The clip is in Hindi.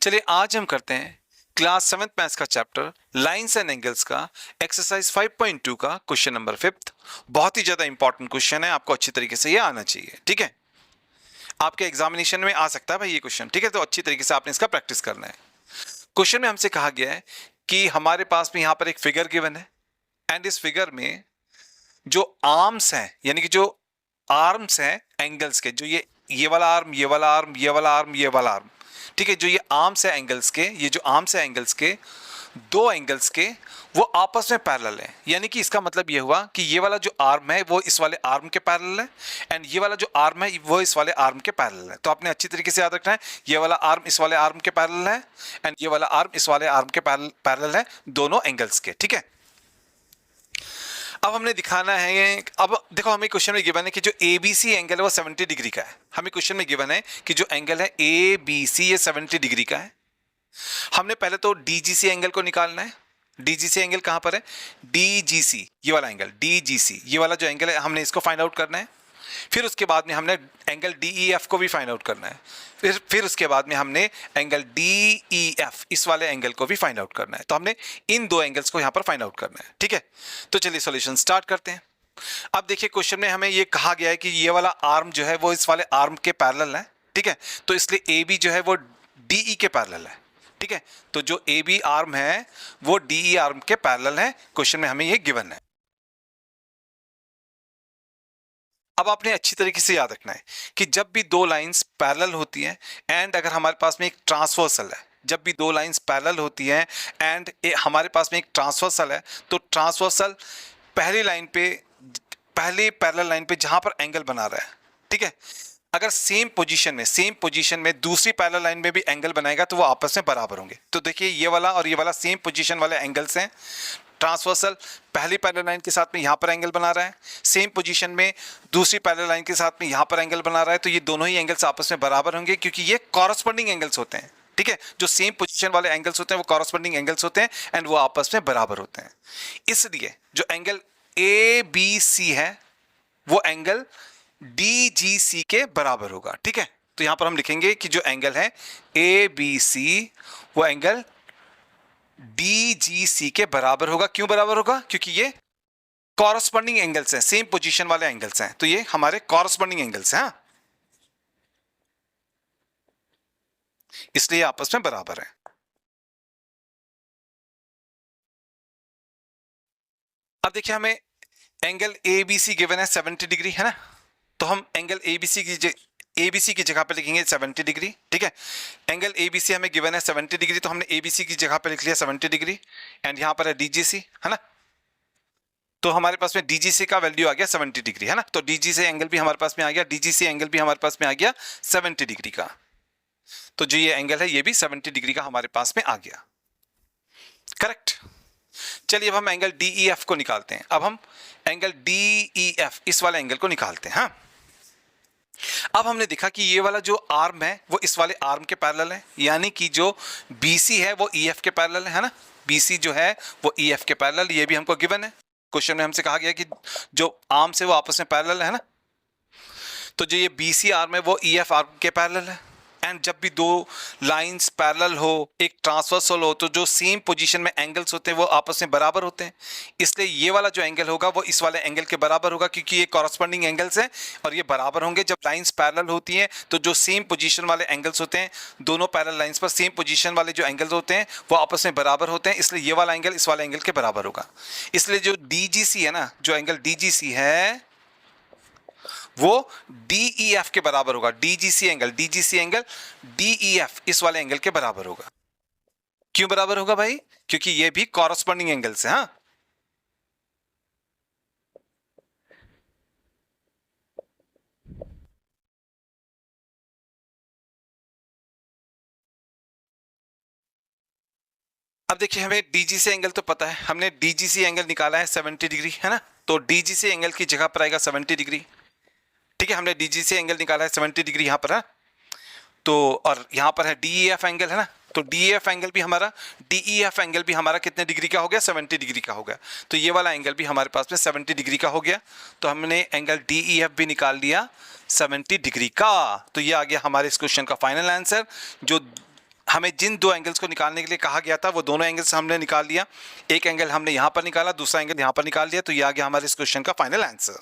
चलिए आज हम करते हैं क्लास 7th मैथ्स का चैप्टर लाइंस एंड एंगल्स का एक्सरसाइज 5.2 का क्वेश्चन नंबर 5। बहुत ही ज्यादा इंपॉर्टेंट क्वेश्चन है, आपको अच्छी तरीके से ये आना चाहिए। ठीक है, आपके एग्जामिनेशन में आ सकता है भाई ये क्वेश्चन। ठीक है, तो अच्छी तरीके से आपने इसका प्रैक्टिस करना है। क्वेश्चन में हमसे कहा गया है कि हमारे पास में यहां पर एक फिगर गिवन है एंड इस फिगर में जो आर्म्स हैं यानी कि जो आर्म्स हैं एंगल्स के, जो ये वाला आर्म, ये वाला आर्म, ये वाला आर्म, ये वाला आर्म, ठीक है, जो ये आर्म्स है एंगल्स के, ये जो आर्म्स है एंगल्स के, दो एंगल्स के, वो आपस में पैरेलल है। यानी कि इसका मतलब ये हुआ कि ये वाला जो आर्म है वो इस वाले आर्म के पैरेलल है एंड ये वाला जो आर्म है वो इस वाले आर्म के पैरेलल है। तो आपने अच्छी तरीके से याद रखना है, ये वाला आर्म इस वाले आर्म के पैरेलल है एंड ये वाला आर्म इस वाले आर्म के पैरेलल है, दोनों एंगल्स के। ठीक है, अब हमने दिखाना है। अब देखो, हमें क्वेश्चन में गिवन है कि जो ABC एंगल है वो 70 डिग्री का है। हमें क्वेश्चन में गिवन है कि जो एंगल है ABC ये 70 डिग्री का है। हमने पहले तो DGC एंगल को निकालना है। DGC एंगल कहां पर है? DGC, ये वाला एंगल DGC, ये वाला जो एंगल है हमने इसको फाइंड आउट करना है। फिर उसके बाद में हमने एंगल DEF को भी फाइंड आउट करना है। फिर उसके बाद में हमने एंगल DEF, इस वाले एंगल को भी फाइंड आउट करना है। तो हमने इन दो एंगल्स को यहां पर फाइंड आउट करना है। ठीक है, तो चलिए सॉल्यूशन स्टार्ट करते हैं। अब देखिए, क्वेश्चन में हमें ये कहा गया है कि ये वाला आर्म जो है वो इस वाले आर्म के पैरेलल है। ठीक है, तो इसलिए AB जो है वो DE के पैरेलल है। ठीक है, तो जो AB आर्म है वो DE आर्म के पैरेलल है। क्वेश्चन में हमें ये गिवन है। अब आपने अच्छी तरीके से याद रखना है कि जब भी दो लाइंस पैरेलल होती हैं एंड अगर हमारे पास में एक ट्रांसवर्सल है, जब भी दो लाइंस पैरेलल होती हैं एंड हमारे पास में एक ट्रांसवर्सल है, तो ट्रांसवर्सल पहली लाइन पे, पहले पैरेलल लाइन पे जहां पर एंगल बना रहा है, ठीक है, अगर सेम पोजीशन में दूसरी पैरेलल लाइन में भी एंगल बनाएगा तो वो आपस में बराबर होंगे। तो देखिए, ये वाला और ये वाला सेम पोजीशन वाले एंगल्स हैं। ट्रांसवर्सल पहली पैरेलल लाइन के साथ में यहां पर एंगल बना रहा है, सेम पोजीशन में दूसरी पैरेलल लाइन के साथ में यहां पर एंगल बना रहा है, तो ये दोनों ही एंगल्स आपस में बराबर होंगे क्योंकि ये कॉरस्पॉन्डिंग एंगल्स होते हैं। ठीक है, जो सेम पोजीशन वाले एंगल्स होते हैं वो कॉरस्पॉन्डिंग एंगल्स होते हैं एंड वो आपस में बराबर होते हैं। इसलिए जो एंगल ABC है वो एंगल DGC के बराबर होगा। ठीक है, तो यहां पर हम लिखेंगे कि जो एंगल है ABC वो एंगल DGC के बराबर होगा। क्यों बराबर होगा? क्योंकि ये कॉरस्पॉन्डिंग एंगल्स हैं, सेम पोजीशन वाले एंगल्स हैं, तो ये हमारे कॉरस्पॉन्डिंग एंगल्स हैं, इसलिए आपस में बराबर है। अब देखिए, हमें एंगल ABC गिवन है 70 डिग्री, है ना, तो हम एंगल ABC की जगह पे लिखेंगे 70 डिग्री। ठीक है, एंगल ABC हमें गिवन है 70 डिग्री, तो हमने ABC की जगह पे लिख लिया 70 डिग्री एंड यहां पर है DGC, है ना, तो हमारे पास में DGC का वैल्यू आ गया 70 डिग्री, है ना, तो DGC एंगल भी हमारे पास में आ गया, DGC एंगल भी हमारे पास में आ गया 70 डिग्री का। तो जो ये एंगल है ये भी 70 डिग्री का हमारे पास में आ गया। करेक्ट। चलिए अब हम एंगल DEF को निकालते हैं। अब हम एंगल DEF, इस वाले एंगल को निकालते हैं। हाँ, अब हमने देखा कि ये वाला जो आर्म है वो इस वाले आर्म के पैरेलल है, यानी कि जो BC है वो EF के पैरेलल है ना, BC जो है वो EF के पैरेलल, ये भी हमको गिवन है। क्वेश्चन में हमसे कहा गया कि जो आर्म्स है वो आपस में पैरेलल है ना, तो जो ये BC आर्म है वो EF आर्म के पैरेलल है एंड जब भी दो लाइंस पैरेलल हो, एक ट्रांसवर्सल हो, तो जो सेम पोजीशन में एंगल्स होते हैं वो आपस में बराबर होते हैं। इसलिए ये वाला जो एंगल होगा वो इस वाले एंगल के बराबर होगा क्योंकि ये कॉरस्पॉन्डिंग एंगल्स हैं और ये बराबर होंगे। जब लाइंस पैरेलल होती हैं तो जो सेम पोजीशन वाले एंगल्स होते हैं, दोनों पैरेलल लाइंस पर सेम पोजीशन वाले जो एंगल्स होते हैं वो आपस में बराबर होते हैं, इसलिए ये वाला एंगल इस वाले एंगल के बराबर होगा। इसलिए जो DGC है ना, जो एंगल DGC है वो DEF के बराबर होगा। DGC एंगल DEF इस वाले एंगल के बराबर होगा। क्यों बराबर होगा भाई? क्योंकि ये भी कॉरस्पॉन्डिंग एंगल्स है। हाँ, अब देखिए, हमें DGC एंगल तो पता है, हमने DGC एंगल निकाला है 70 डिग्री, है ना, तो DGC एंगल की जगह पर आएगा 70 डिग्री। ठीक है, हमने DGC एंगल निकाला है 70 डिग्री यहां पर है, तो और यहां पर है DEF एंगल, है ना, तो DEF एंगल भी हमारा, DEF एंगल भी हमारा कितने डिग्री का हो गया? 70 डिग्री का हो गया। तो ये वाला एंगल भी हमारे पास में 70 डिग्री का हो गया, तो हमने एंगल DEF भी निकाल लिया 70 डिग्री का। तो ये आ गया हमारे इस क्वेश्चन का फाइनल आंसर, जो हमें जिन दो एंगल्स को निकालने के लिए कहा गया था वो दोनों एंगल्स हमने निकाल लिया। एक एंगल हमने यहाँ पर निकाला, दूसरा एंगल यहाँ पर निकाल लिया, तो ये आ गया हमारे इस क्वेश्चन का फाइनल आंसर।